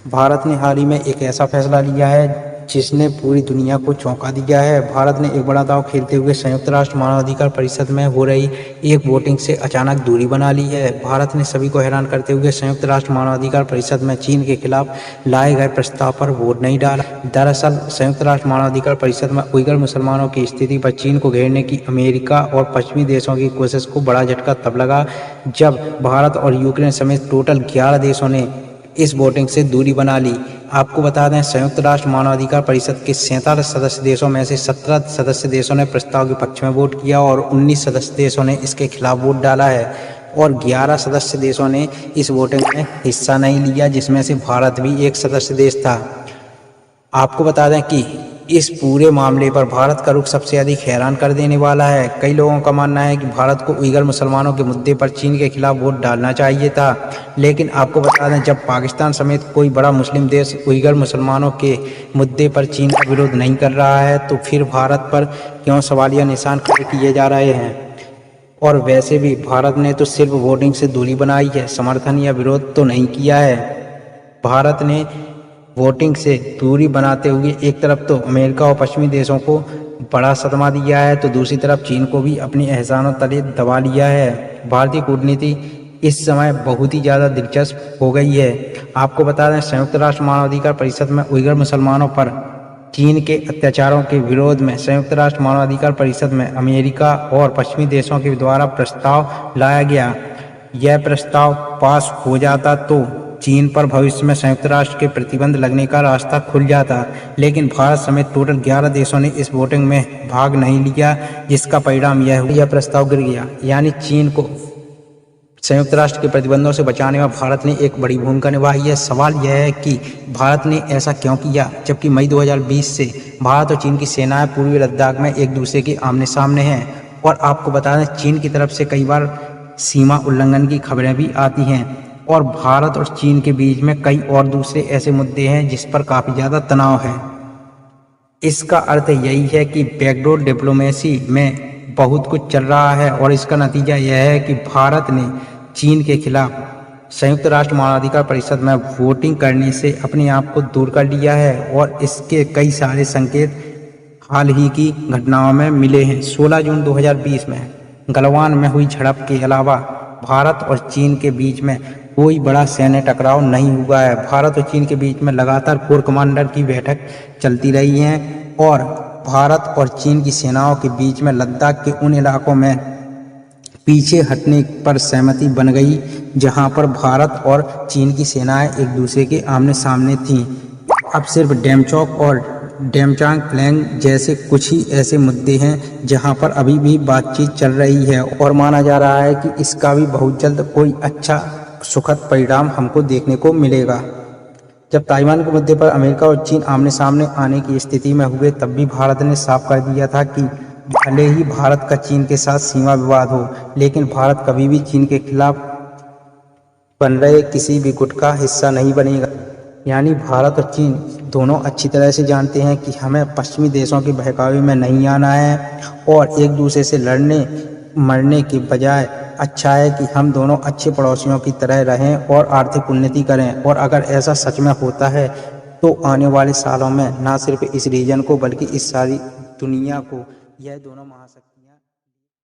भारत ने हाल ही में एक ऐसा फैसला लिया है जिसने पूरी दुनिया को चौंका दिया है। भारत ने एक बड़ा दांव खेलते हुए संयुक्त राष्ट्र मानवाधिकार परिषद में हो रही एक वोटिंग से अचानक दूरी बना ली है। भारत ने सभी को हैरान करते हुए संयुक्त राष्ट्र मानवाधिकार परिषद में चीन के खिलाफ लाए गए प्रस्ताव पर वोट नहीं डाला। दरअसल संयुक्त राष्ट्र मानवाधिकार परिषद में उइगर मुसलमानों की स्थिति पर चीन को घेरने की अमेरिका और पश्चिमी देशों की कोशिश को बड़ा झटका तब लगा जब भारत और यूक्रेन समेत टोटल 11 देशों ने इस वोटिंग से दूरी बना ली। आपको बता दें, संयुक्त राष्ट्र मानवाधिकार परिषद के 47 सदस्य देशों में से 17 सदस्य देशों ने प्रस्ताव के पक्ष में वोट किया और 19 सदस्य देशों ने इसके खिलाफ वोट डाला है और 11 सदस्य देशों ने इस वोटिंग में हिस्सा नहीं लिया, जिसमें से भारत भी एक सदस्य देश था। आपको बता दें कि इस पूरे मामले पर भारत का रुख सबसे अधिक हैरान कर देने वाला है। कई लोगों का मानना है कि भारत को उइगर मुसलमानों के मुद्दे पर चीन के खिलाफ वोट डालना चाहिए था, लेकिन आपको बता दें, जब पाकिस्तान समेत कोई बड़ा मुस्लिम देश उइगर मुसलमानों के मुद्दे पर चीन का विरोध नहीं कर रहा है तो फिर भारत पर क्यों सवालिया निशान खड़े किए जा रहे हैं। और वैसे भी भारत ने तो सिर्फ वोटिंग से दूरी बनाई है, समर्थन या विरोध तो नहीं किया है। भारत ने वोटिंग से दूरी बनाते हुए एक तरफ तो अमेरिका और पश्चिमी देशों को बड़ा सदमा दिया है तो दूसरी तरफ चीन को भी अपनी एहसानों तले दबा लिया है। भारतीय कूटनीति इस समय बहुत ही ज़्यादा दिलचस्प हो गई है। आपको बता दें, संयुक्त राष्ट्र मानवाधिकार परिषद में उइगर मुसलमानों पर चीन के अत्याचारों के विरोध में संयुक्त राष्ट्र मानवाधिकार परिषद में अमेरिका और पश्चिमी देशों के द्वारा प्रस्ताव लाया गया। यह प्रस्ताव पास हो जाता तो चीन पर भविष्य में संयुक्त राष्ट्र के प्रतिबंध लगने का रास्ता खुल जाता, लेकिन भारत समेत टोटल 11 देशों ने इस वोटिंग में भाग नहीं लिया, जिसका परिणाम यह प्रस्ताव गिर गया। यानी चीन को संयुक्त राष्ट्र के प्रतिबंधों से बचाने में भारत ने एक बड़ी भूमिका निभाई है। सवाल यह है कि भारत ने ऐसा क्यों किया, जबकि मई 2020 से भारत और चीन की सेनाएं पूर्वी लद्दाख में एक दूसरे के आमने सामने हैं। और आपको बता दें, चीन की तरफ से कई बार सीमा उल्लंघन की खबरें भी आती हैं और भारत और चीन के बीच में कई और दूसरे ऐसे मुद्दे हैं जिस पर काफ़ी ज़्यादा तनाव है। इसका अर्थ यही है कि बैकडोर डिप्लोमेसी में बहुत कुछ चल रहा है और इसका नतीजा यह है कि भारत ने चीन के खिलाफ संयुक्त राष्ट्र मानवाधिकार परिषद में वोटिंग करने से अपने आप को दूर कर लिया है और इसके कई सारे संकेत हाल ही की घटनाओं में मिले हैं। 16 जून 2020 में गलवान में हुई झड़प के अलावा भारत और चीन के बीच में कोई बड़ा सैन्य टकराव नहीं हुआ है। भारत और चीन के बीच में लगातार कोर कमांडर की बैठक चलती रही है और भारत और चीन की सेनाओं के बीच में लद्दाख के उन इलाकों में पीछे हटने पर सहमति बन गई जहां पर भारत और चीन की सेनाएं एक दूसरे के आमने सामने थीं। अब सिर्फ डेमचौक और डेमचांग प्लेंग जैसे कुछ ही ऐसे मुद्दे हैं जहां पर अभी भी बातचीत चल रही है और माना जा रहा है कि इसका भी बहुत जल्द कोई अच्छा सुखद परिणाम हमको देखने को मिलेगा। जब ताइवान के मुद्दे पर अमेरिका और चीन आमने सामने आने की स्थिति में हुए तब भी भारत ने साफ कर दिया था कि भले ही भारत का चीन के साथ सीमा विवाद हो, लेकिन भारत कभी भी चीन के खिलाफ बन रहे किसी भी गुट का हिस्सा नहीं बनेगा। यानी भारत और चीन दोनों अच्छी तरह से जानते हैं कि हमें पश्चिमी देशों के बहकावे में नहीं आना है और एक दूसरे से लड़ने मरने के बजाय अच्छा है कि हम दोनों अच्छे पड़ोसियों की तरह रहें और आर्थिक उन्नति करें। और अगर ऐसा सच में होता है तो आने वाले सालों में ना सिर्फ इस रीजन को बल्कि इस सारी दुनिया को यह दोनों महाशक्ति